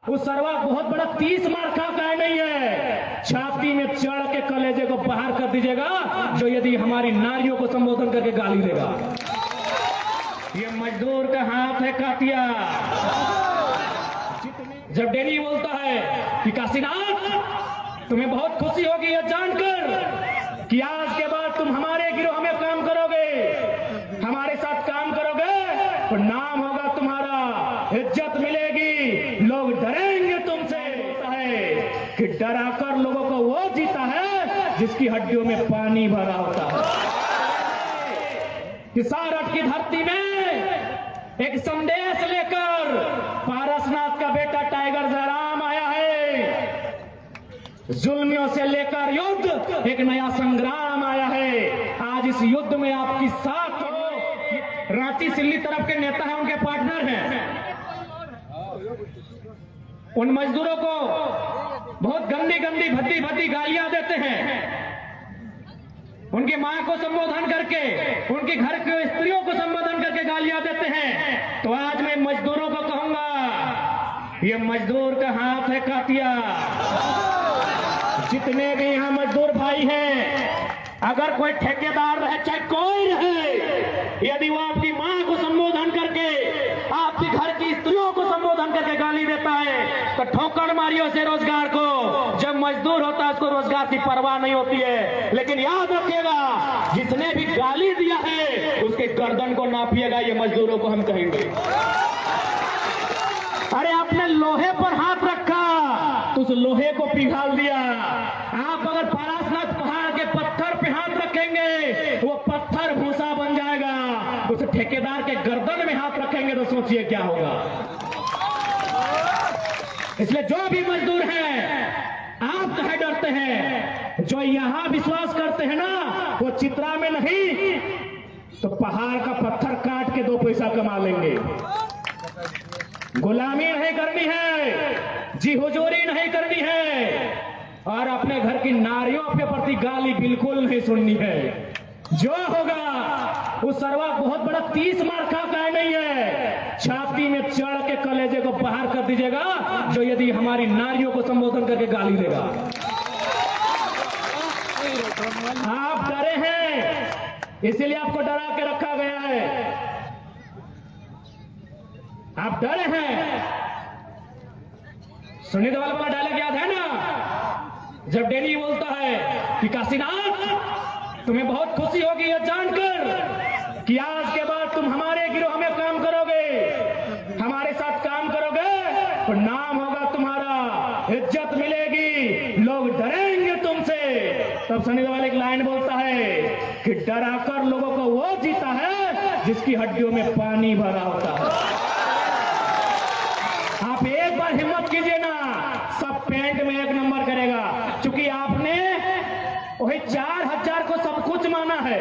वो सरवा बहुत बड़ा 30 मार्का का नहीं है, छाती में चढ़ के कलेजे को बाहर कर दीजिएगा जो यदि हमारी नारियों को संबोधन करके गाली देगा। ये मजदूर का हाथ है कातिया। जब डेनी बोलता है कि काशीनाथ तुम्हें बहुत खुशी होगी यह जानकर कि आज के बाद तुम हमारे गिरोह में काम करोगे, हमारे साथ काम करोगे तो नाम होगा तुम्हारा, इज्जत मिलेगी, लोग डरेंगे तुमसे। है कि डराकर लोगों को वो जीता है जिसकी हड्डियों में पानी भरा होता है। कि सारठ की धरती में एक संदेश लेकर पारसनाथ का बेटा टाइगर जयराम आया है। जुल्मियों से लेकर युद्ध, एक नया संग्राम आया है। आज इस युद्ध में आपकी साथ हो। रांची सिल्ली तरफ के नेता हैं, उनके पार्टनर हैं। उन मजदूरों को बहुत गंदी गंदी भद्दी भद्दी गालियां देते हैं, उनकी मां को संबोधन करके, उनके घर के स्त्रियों को संबोधन करके गालियां देते हैं। तो आज मैं मजदूरों को कहूंगा, ये मजदूर का हाथ है कातिया। जितने भी यहां मजदूर भाई हैं, अगर कोई ठेकेदार रहे चाहे कोई रहे, यदि वो आपकी मां को संबोधन करके, आपके घर की स्त्रियों को संबोधन करके गाली देता है तो ठोकर मारियो से रोजगार को। जब मजदूर होता है उसको रोजगार की परवाह नहीं होती है। लेकिन याद रखिएगा, जिसने भी गाली दिया है उसके गर्दन को नापिएगा, ये मजदूरों को हम कहेंगे। अरे आपने लोहे पर हाथ रखा तो उस लोहे को पिघाल दिया। आप अगर पारसनाथ पहाड़ के पत्थर पे हाथ रखेंगे वो पत्थर भूसा बन जाएगा। उस ठेकेदार के गर्दन में हाथ रखेंगे तो सोचिए क्या होगा। इसलिए जो भी मजदूर हैं, आप कहे डरते हैं, जो यहां विश्वास करते हैं ना, वो चित्रा में नहीं तो पहाड़ का पत्थर काट के 2 पैसा कमा लेंगे। गुलामी नहीं करनी है, जी हुजूरी नहीं करनी है, और अपने घर की नारियों के प्रति गाली बिल्कुल नहीं सुननी है। जो होगा वो सरवा बहुत बड़ा 30 मार्का का नहीं है, छाती में चढ़ के कलेजे को बाहर कर दीजिएगा जो यदि हमारी नारियों को संबोधन करके गाली देगा। आप डरे हैं, इसीलिए आपको डरा के रखा गया है। आप डरे हैं। सुनील देवाल वाला डायलॉग याद है ना, जब डेनी बोलता है कि काशीनाथ तुम्हें बहुत खुशी होगी यह जानकर कि आज के बाद तुम हमारे गिरोह में काम करोगे, हमारे साथ काम करोगे तो नाम होगा तुम्हारा, इज्जत मिलेगी, लोग डरेंगे तुमसे। तब सनी देओल एक लाइन बोलता है कि डराकर लोगों को वो जीता है जिसकी हड्डियों में पानी भरा होता है। आप एक बार हिम्मत कीजिए ना, सब पेंट में 1 नंबर करेगा। क्योंकि आपने वही 4000 को सब कुछ माना है,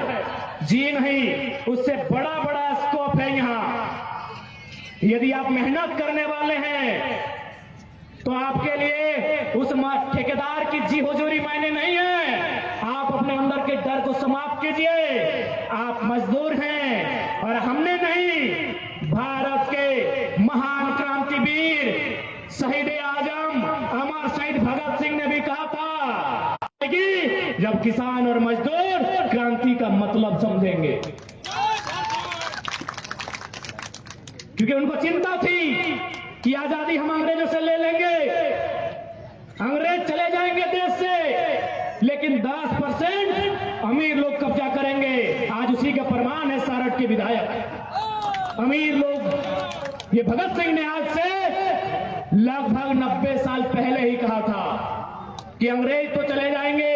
जी नहीं, उससे बड़ा बड़ा स्कोप है यहाँ। यदि आप मेहनत करने वाले हैं तो आपके लिए उस ठेकेदार की जी हुजूरी मायने नहीं है। आप अपने अंदर के डर को समाप्त कीजिए। आप मजदूर हैं और हमने नहीं, भारत के महान क्रांतिवीर शहीद आजम अमर शहीद भगत सिंह ने भी कहा था कि जब किसान और मजदूर क्रांति का मतलब समझेंगे। क्योंकि उनको चिंता थी कि आजादी हम अंग्रेजों से ले लेंगे, अंग्रेज चले जाएंगे देश से, लेकिन 10% अमीर लोग कब्जा करेंगे। आज उसी का प्रमाण है सारठ के विधायक अमीर लोग। ये भगत सिंह ने आज से लगभग 90 साल पहले ही कहा था कि अंग्रेज तो चले जाएंगे,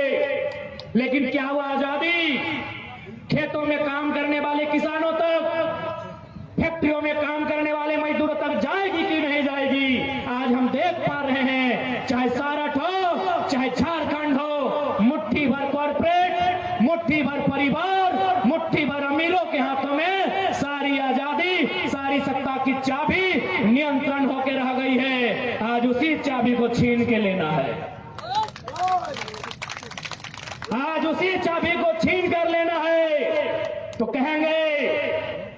लेकिन क्या हुआ आजादी? खेतों में काम करने वाले किसानों तक, फैक्ट्रियों में काम करने वाले मजदूरों तक जाएगी कि नहीं जाएगी? आज हम देख पा रहे हैं, चाहे सारठ हो चाहे झारखंड हो, मुट्ठी भर कॉर्पोरेट, मुट्ठी भर परिवार, मुट्ठी भर अमीरों के हाथों में सारी आजादी, सारी सत्ता की चाबी नियंत्रण होकर रह गई है। आज उसी चाबी को छीन के लेना है, आज उसी चाबी को छीन कर लेना है। तो कहेंगे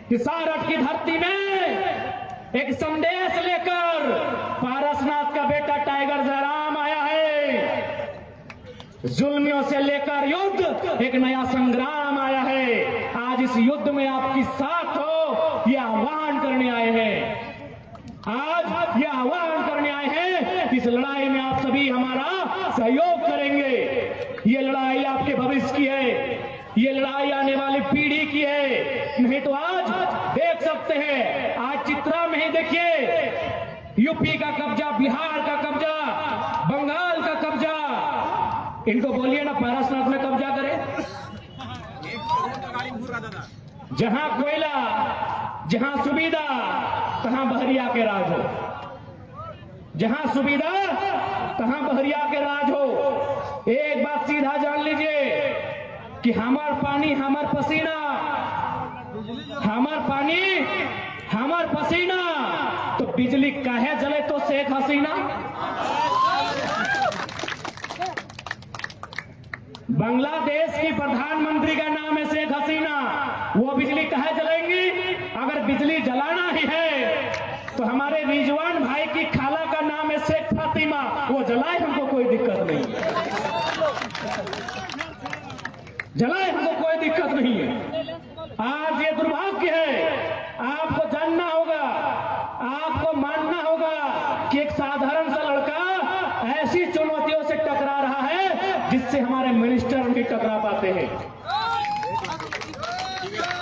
कि सारठ की धरती में एक संदेश लेकर पारसनाथ का बेटा टाइगर जयराम आया है। जुल्मियों से लेकर युद्ध, एक नया संग्राम आया है। आज इस युद्ध में आपकी साथ हो, ये आह्वान करने आए हैं। आज ये आह्वान करने आए हैं कि इस लड़ाई में आप सभी हमारा सहयोग करेंगे। ये लड़ाई आपके भविष्य की है, ये लड़ाई आने वाली पीढ़ी की है। नहीं तो आज देख सकते हैं, आज चित्रा में ही देखिए, यूपी का कब्जा, बिहार का कब्जा, बंगाल का कब्जा। इनको बोलिए ना पारसनाथ में कब्जा करें। जहां कोयला, जहां सुविधा, तहां बहरिया के राज हो। जहां सुविधा, तहां बहरिया के राज हो। एक बात सीधा जान लीजिए कि हमार पानी हमार पसीना, हमार पानी हमार पसीना। तो बिजली काहे जले तो शेख हसीना। बांग्लादेश की प्रधानमंत्री का नाम है शेख हसीना। वो बिजली काहे जलाएंगी? अगर बिजली जलाना ही है तो हमारे रिजवान भाई की खाला का नाम है शेख फातिमा, वो जलाए, हमको कोई दिक्कत नहीं, जलाए, हमको कोई दिक्कत नहीं है। आज ये दुर्भाग्य है, आपको जानना होगा, आपको मानना होगा कि एक साधारण सा लड़का ऐसी चुनौतियों से टकरा रहा है जिससे हमारे मिनिस्टर नहीं टकरा पाते हैं।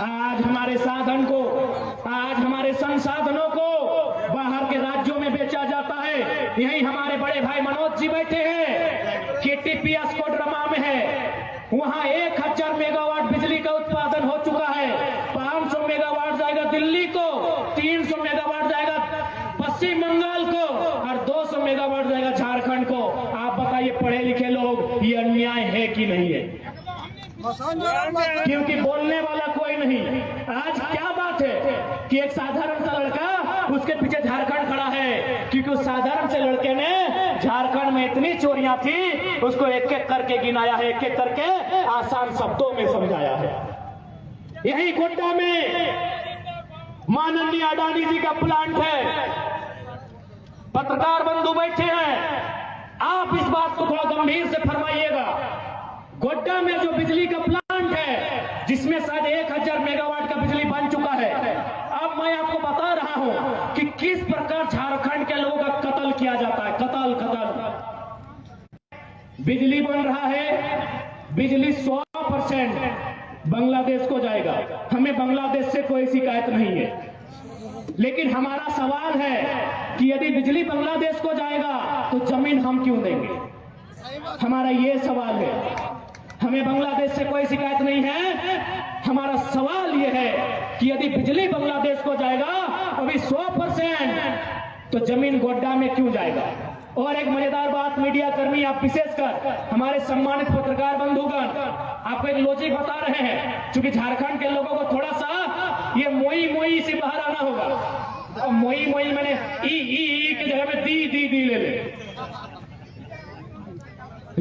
आज हमारे साधन को, आज हमारे संसाधनों को बाहर के राज्यों में बेचा जाता है। यही हमारे बड़े भाई मनोज जी बैठे हैं, केटीपीएस कोडरमा में है, वहां 1000 मेगावाट बिजली का उत्पादन हो चुका है। 500 मेगावाट जाएगा दिल्ली को, 300 मेगावाट जाएगा पश्चिम बंगाल को और 200 मेगावाट जाएगा झारखंड को। आप बताइए पढ़े लिखे लोग, ये अन्याय है कि नहीं है? क्योंकि बोलने वाला कोई नहीं। आज क्या बात है कि एक साधारण सा लड़का, उसके पीछे झारखंड खड़ा है, क्योंकि उस साधारण से लड़के ने झारखंड में इतनी चोरियां थी, उसको एक एक करके गिनाया है, एक एक करके आसान शब्दों में समझाया है। यही गोड्डा में माननीय अडानी जी का प्लांट है। पत्रकार बंधु बैठे हैं, आप इस बात को थोड़ा गंभीर से फरमाइएगा। गोड्डा में जो बिजली का प्लांट है, जिसमें शायद 1000 मेगावाट का बिजली बन चुका है, अब मैं आपको बता रहा हूं कि किस प्रकार झारखंड के लोगों का कत्ल किया जाता है। कत्ल बिजली बन रहा है, बिजली 100% बांग्लादेश को जाएगा। हमें बांग्लादेश से कोई शिकायत नहीं है, लेकिन हमारा सवाल है कि यदि बिजली बांग्लादेश को जाएगा तो जमीन हम क्यों देंगे? हमारा ये सवाल है। हमें बांग्लादेश से कोई शिकायत नहीं है। हमारा सवाल यह है कि यदि बिजली बांग्लादेश को जाएगा अभी 100%, तो जमीन गोड्डा में क्यों जाएगा? और एक मजेदार बात, मीडिया कर्मी, आप विशेषकर हमारे सम्मानित पत्रकार बंधुगण, आपको एक लॉजिक बता रहे हैं। क्योंकि झारखंड के लोगों को थोड़ा सा ये मोई से बाहर आना होगा। और मोई मैंने ई की जगह में दी ले ले।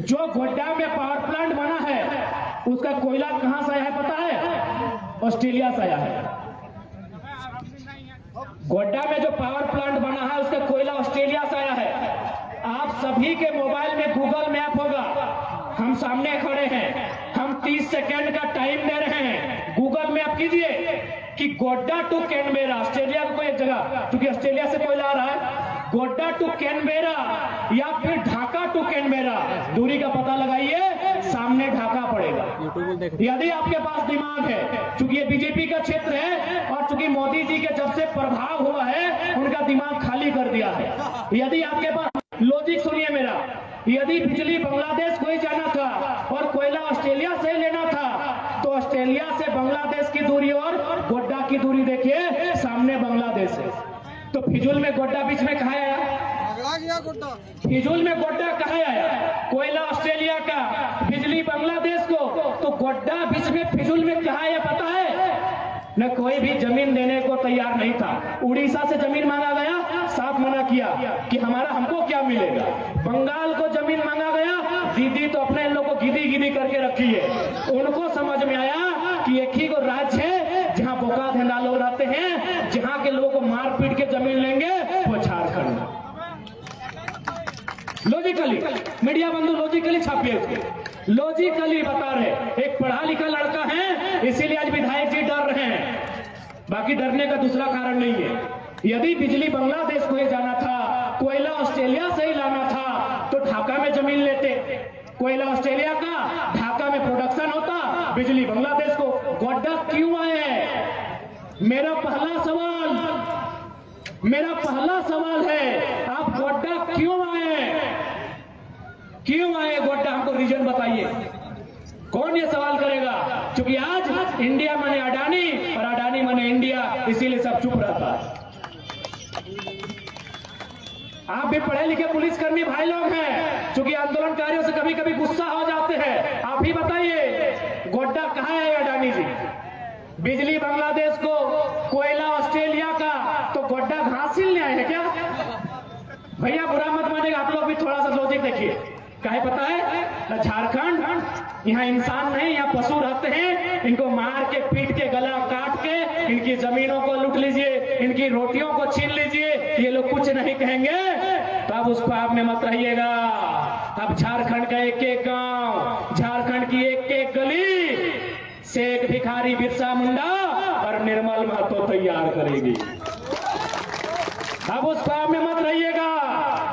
जो गोड्डा में पावर प्लांट बना है, उसका कोयला कहां से आया है पता है? ऑस्ट्रेलिया से आया है। गोड्डा में जो पावर प्लांट बना है, उसका कोयला ऑस्ट्रेलिया से आया है। आप सभी के मोबाइल में गूगल मैप होगा, हम सामने खड़े हैं, हम 30 सेकेंड का टाइम दे रहे हैं। गूगल मैप कीजिए कि गोड्डा टू कैनबेरा, ऑस्ट्रेलिया को एक जगह, क्योंकि ऑस्ट्रेलिया से कोयला आ रहा है, गोड्डा टू कैनबेरा या फिर ढाका टू कैनबेरा, दूरी का पता लगाइए, सामने ढाका पड़ेगा। यदि आपके पास दिमाग है, क्योंकि ये बीजेपी का क्षेत्र है और चूंकि मोदी जी के जब से प्रभाव हुआ है, उनका दिमाग खाली कर दिया है। यदि आपके पास लॉजिक सुनिए मेरा, यदि बिजली बांग्लादेश को ही जाना था और कोयला ऑस्ट्रेलिया से लेना था, तो ऑस्ट्रेलिया से बांग्लादेश की दूरी और गोड्डा की दूरी देखिए, सामने बांग्लादेश है। तो फिजूल में गोड्डा बीच में कहाँ आया? फिजूल में गोड्डा कहाँ आया? कोयला ऑस्ट्रेलिया का, बिजली बांग्लादेश को, तो गोड्डा बीच में फिजूल में कहाँ आया पता है? न कोई भी जमीन देने को तैयार नहीं था। उड़ीसा से जमीन मांगा गया, साफ मना किया कि हमको क्या मिलेगा। बंगाल को जमीन मांगा गया, दीदी तो अपने इन लोगों को गिदी करके रखी है। उनको समझ में आया कि एक ही को राज्य है जहां बोका धंधा लोग रहते हैं, जहां के लोगों को मार पीट के जमीन लेंगे, वो झारखंड। लॉजिकली मीडिया बंधु लॉजिकली छापिए उसको, लॉजिकली बता रहे एक पढ़ा लिखा लड़का है इसीलिए आज विधायक जी डर रहे हैं, बाकी डरने का दूसरा कारण नहीं है। यदि बिजली बांग्लादेश को ही जाना था, कोयला ऑस्ट्रेलिया से ही लाना था तो ढाका में जमीन लेते, कोयला ऑस्ट्रेलिया का ढाका में प्रोडक्शन होता, बिजली बांग्लादेश को। गोड्डा क्यों आए? मेरा पहला सवाल है आप गोड्डा क्यों आए गोड्डा, हमको रीजन बताइए। कौन ये सवाल करेगा? क्योंकि आज इंडिया माने अडानी और अडानी माने इंडिया, इसीलिए सब चुप रहता है। आप भी पढ़े लिखे पुलिसकर्मी भाई लोग हैं, क्योंकि आंदोलनकारियों से कभी कभी गुस्सा हो जाते हैं। आप ही बताइए गोड्डा कहाँ है अडानी जी? बिजली बांग्लादेश को, कोयला ऑस्ट्रेलिया का, तो गोड्डा घास हिलने आए हैं क्या? भैया बुरा मत मानेगा, आप लोग भी थोड़ा सा लॉजिक देखिए। काहे पता है? झारखंड यहाँ इंसान नहीं, यहाँ पशु रहते हैं, इनको मार के पीट के गला काट के इनकी जमीनों को लूट लीजिए, इनकी रोटियों को छीन लीजिए, ये लोग कुछ नहीं कहेंगे। तो अब उस पाप में मत रहिएगा। अब झारखंड का एक एक गांव, झारखंड की एक एक गली से एक भिखारी बिरसा मुंडा और निर्मल महतो तैयार करेगी। अब उस पाप में मत रहिएगा।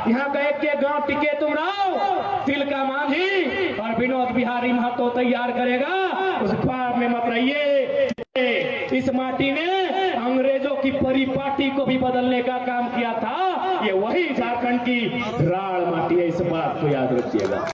यहाँ का एक एक गांव टिके तुम राव, तिलका मांझी और विनोद बिहारी महतो तैयार करेगा। उस ख्वाब में मत रहिए। इस माटी ने अंग्रेजों की परिपाटी को भी बदलने का काम किया था। ये वही झारखंड की राड़ माटी है, इस बात को याद रखिएगा।